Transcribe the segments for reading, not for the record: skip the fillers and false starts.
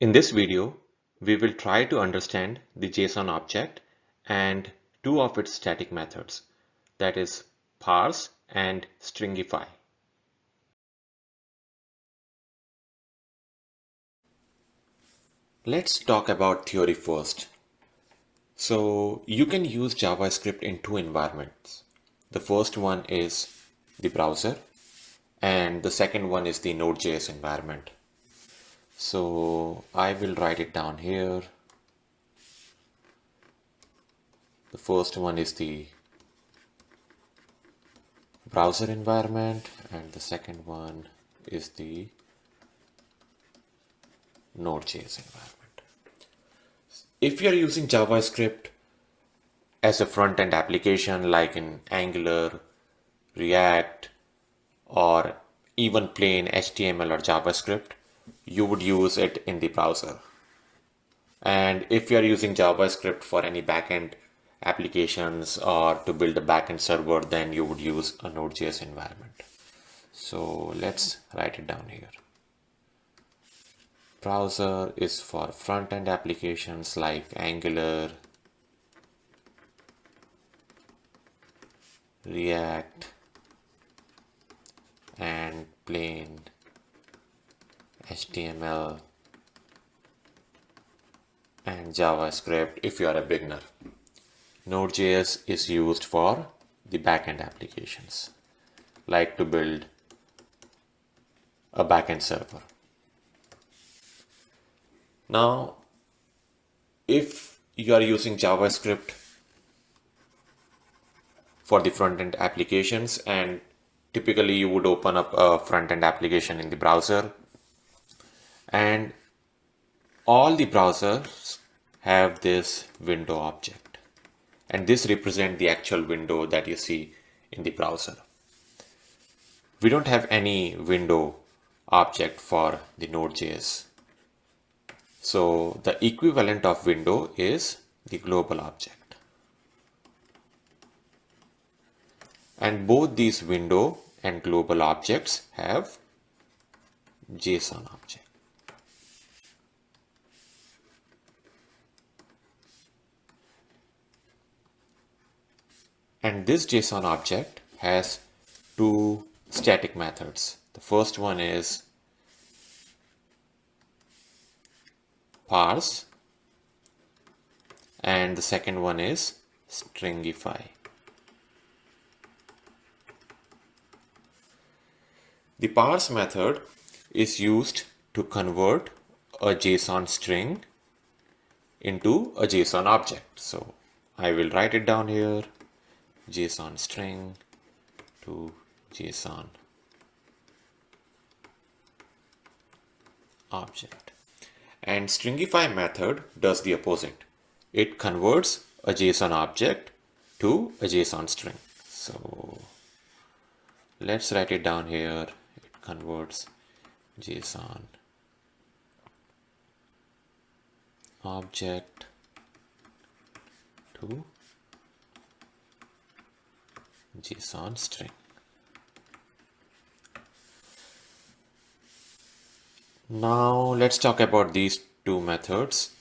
In this video, we will try to understand the JSON object and two of its static methods, that is parse and stringify. Let's talk about theory first. So you can use JavaScript in two environments. The first one is the browser and the second one is the Node.js environment. So I will write it down here. The first one is the browser environment and the second one is the Node.js environment. If you're using JavaScript as a front-end application like in Angular, React, or even plain HTML or JavaScript, you would use it in the browser. And if you're using JavaScript for any backend applications or to build a backend server, then you would use a Node.js environment. So let's write it down here. Browser is for front-end applications like Angular, React, and plain HTML and JavaScript if you are a beginner. Node.js is used for the backend applications, like to build a backend server. Now, if you are using JavaScript for the front-end applications, and typically you would open up a front-end application in the browser, and all the browsers have this window object, and this represents the actual window that you see in the browser. We don't have any window object for the Node.js. So the equivalent of window is the global object. And both these window and global objects have JSON object. And this JSON object has two static methods. The first one is parse and the second one is stringify. The parse method is used to convert a JSON string into a JSON object. So I will write it down here, JSON string to JSON object. And stringify method does the opposite. It converts a JSON object to a JSON string. So let's write it down here. It converts JSON object to JSON string. Now let's talk about these two methods.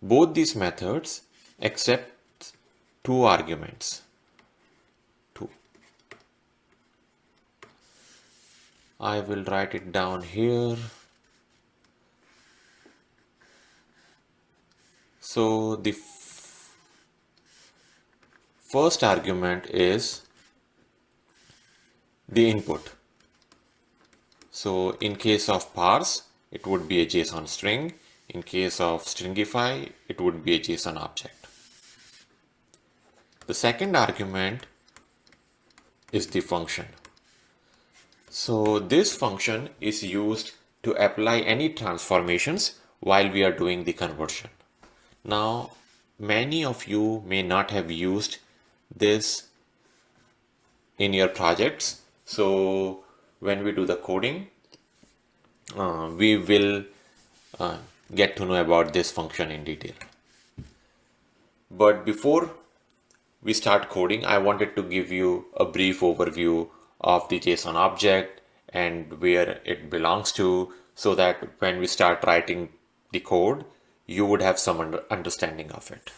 Both these methods accept two arguments. I will write it down here. So the first argument is the input. So in case of parse, it would be a JSON string. In case of stringify, it would be a JSON object. The second argument is the function. So this function is used to apply any transformations while we are doing the conversion. Now, many of you may not have used this in your projects. So when we do the coding, we will get to know about this function in detail. But before we start coding, I wanted to give you a brief overview of the JSON object and where it belongs to, so that when we start writing the code, you would have some understanding of it.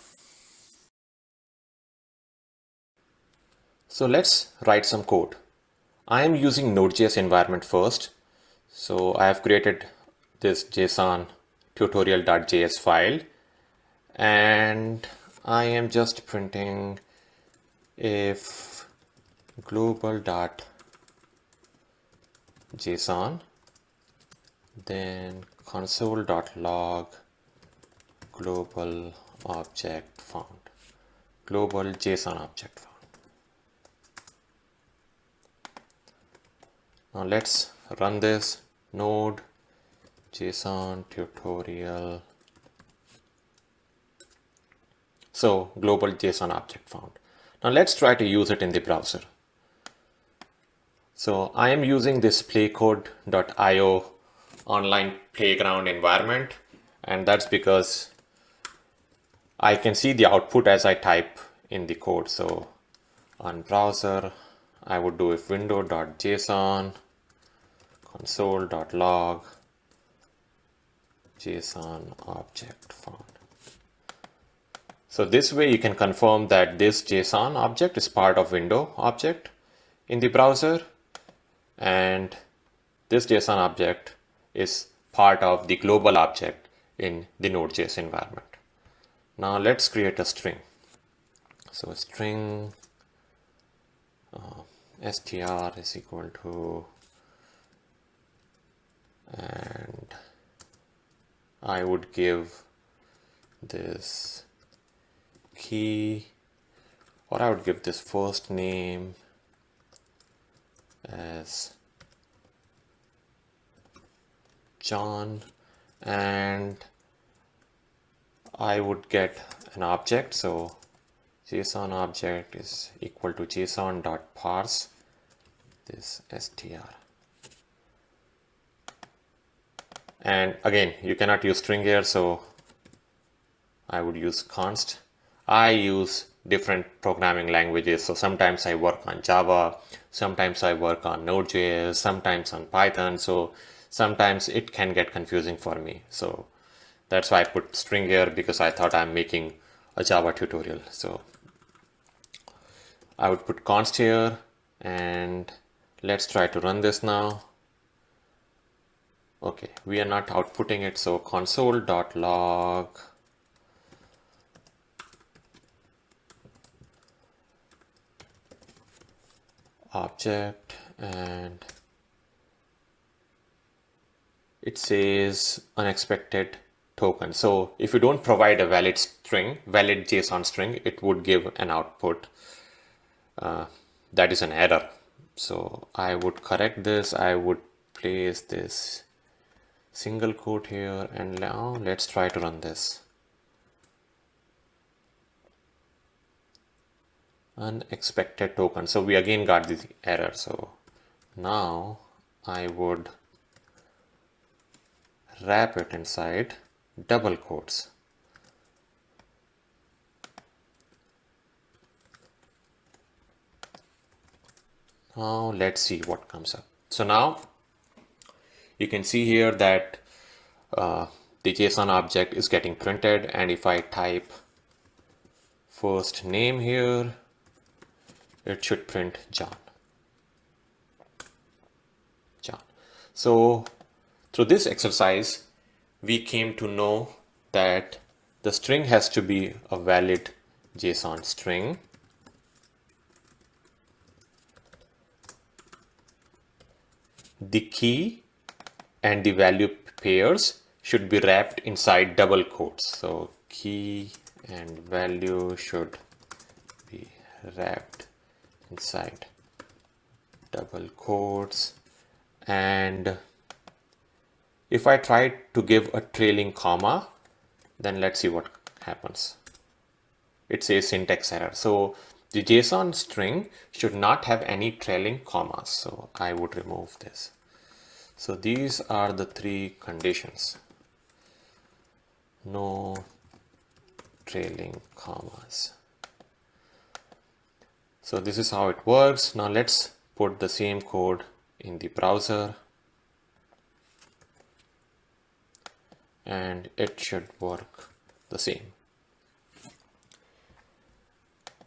So let's write some code. I am using Node.js environment first. So I have created this JSON tutorial.js file, and I am just printing if global.json, then console.log global object found, global JSON object found. Now let's run this node JSON tutorial. So global JSON object found. Now let's try to use it in the browser. So I am using this playcode.io online playground environment, and that's because I can see the output as I type in the code. So on browser, I would do if window.json console.log JSON object found. So this way you can confirm that this JSON object is part of window object in the browser, and this JSON object is part of the global object in the Node.js environment. Now let's create a string. So a string str is equal to, and I would give this key, or I would give this first name as John, and I would get an object. So JSON object is equal to json.parse this str. And again, you cannot use string here, so I would use const. I use different programming languages. So sometimes I work on Java, sometimes I work on Node.js, sometimes on Python. So sometimes it can get confusing for me. So that's why I put string here, because I thought I'm making a Java tutorial. So I would put const here, and let's try to run this now. Okay, we are not outputting it. So console.log object, and it says unexpected token. So if you don't provide a valid string, valid JSON string, it would give an output that is an error. So I would correct this. I would place this single quote here, and now let's try to run this. Unexpected token. So we again got the error. So now I would wrap it inside double quotes. Now let's see what comes up. So now you can see here that the JSON object is getting printed, and if I type first name here, it should print John. So through this exercise, we came to know that the string has to be a valid JSON string. The key and the value pairs should be wrapped inside double quotes. So key and value should be wrapped inside double quotes. And if I try to give a trailing comma, then let's see what happens. It says syntax error. So the JSON string should not have any trailing commas. So I would remove this. So these are the three conditions. No trailing commas. So this is how it works. Now let's put the same code in the browser. and it should work the same.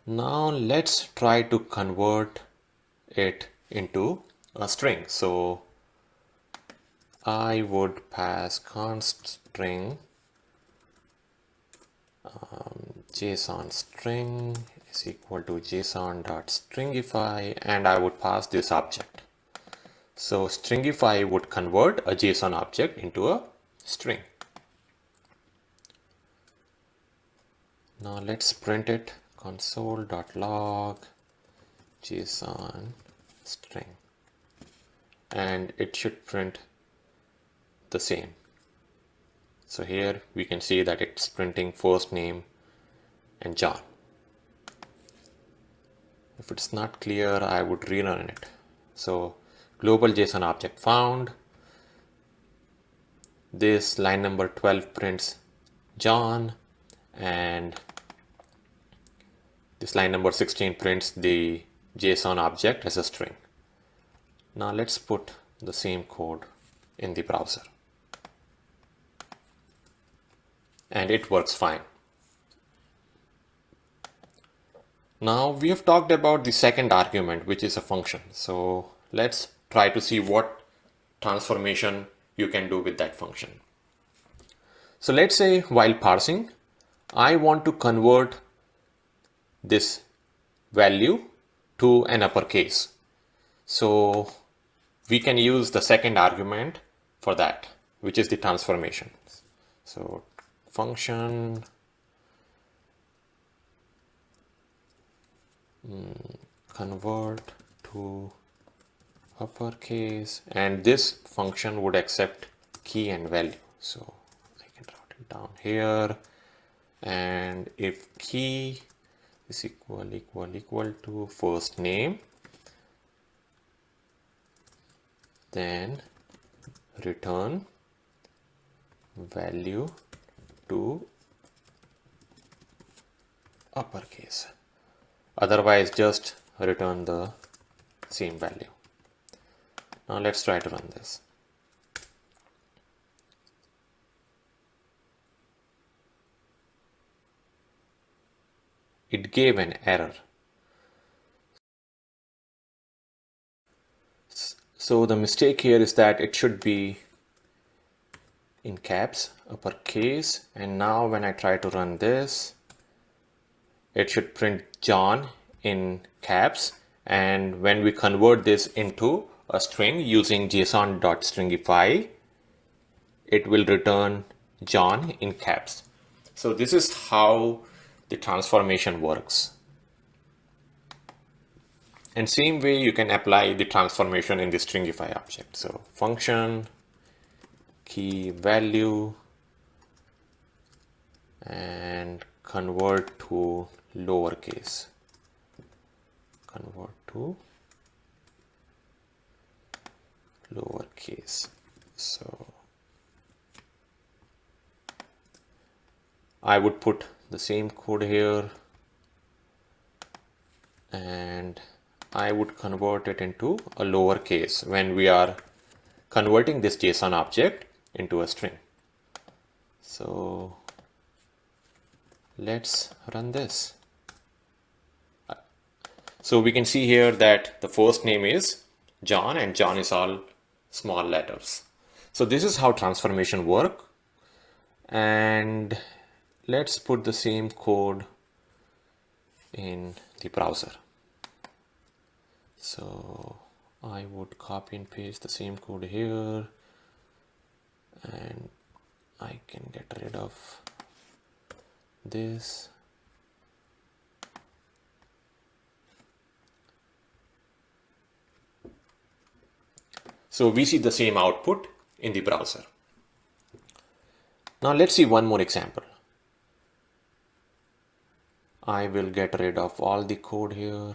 Now let's try to convert it into a string. So I would pass const string JSON string is equal to JSON.stringify, and I would pass this object. So stringify would convert a JSON object into a string. Now let's print it, console.log JSON string, and it should print the same. So here we can see that it's printing first name and John. If it's not clear, I would rerun it. So global JSON object found. This line number 12 prints John, and this line number 16 prints the JSON object as a string. Now let's put the same code in the browser, and it works fine. Now we have talked about the second argument, which is a function. So let's try to see what transformation you can do with that function. So let's say while parsing, I want to convert this value to an uppercase. So we can use the second argument for that, which is the transformation. So function convert to uppercase, and this function would accept key and value. So I can write it down here, and if key is equal to first name, then return value to uppercase. Otherwise, just return the same value. Now let's try to run this. It gave an error. So the mistake here is that it should be in caps, uppercase, and now when I try to run this, it should print John in caps, and when we convert this into a string using JSON.stringify, it will return John in caps. So this is how the transformation works. And same way you can apply the transformation in the stringify object. So function key value and convert to lowercase. Convert to lowercase. So I would put the same code here, and I would convert it into a lowercase when we are converting this JSON object into a string. So let's run this. So we can see here that the first name is John, and John is all small letters. So this is how transformation work. And let's put the same code in the browser. So I would copy and paste the same code here, and I can get rid of this. So we see the same output in the browser. Now let's see one more example. I will get rid of all the code here.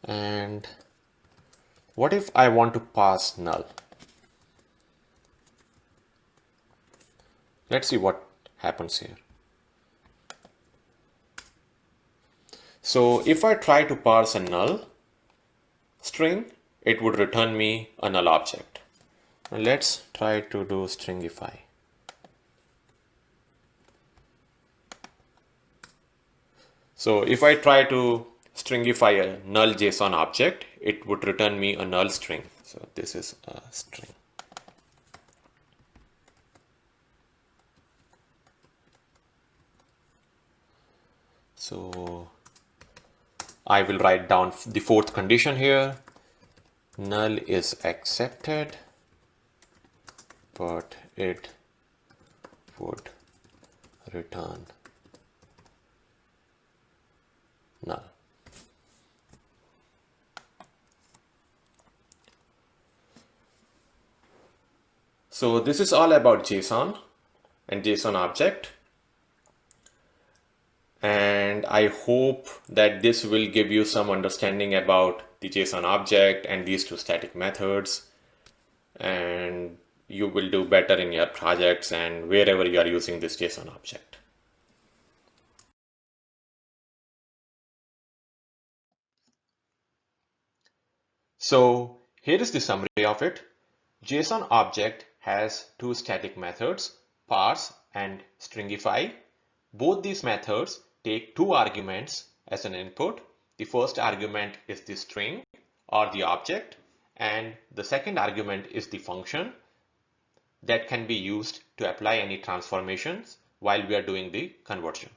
And what if I want to pass null? Let's see what happens here. So if I try to parse a null, string, it would return me a null object. Now let's try to do stringify. So if I try to stringify a null JSON object, it would return me a null string. So this is a string. So I will write down the fourth condition here. Null is accepted, but it would return null. So this is all about JSON and JSON object. And I hope that this will give you some understanding about the JSON object and these two static methods, and you will do better in your projects and wherever you are using this JSON object. So here is the summary of it. JSON object has two static methods, parse and stringify. Both these methods take two arguments as an input. The first argument is the string or the object, and the second argument is the function that can be used to apply any transformations while we are doing the conversion.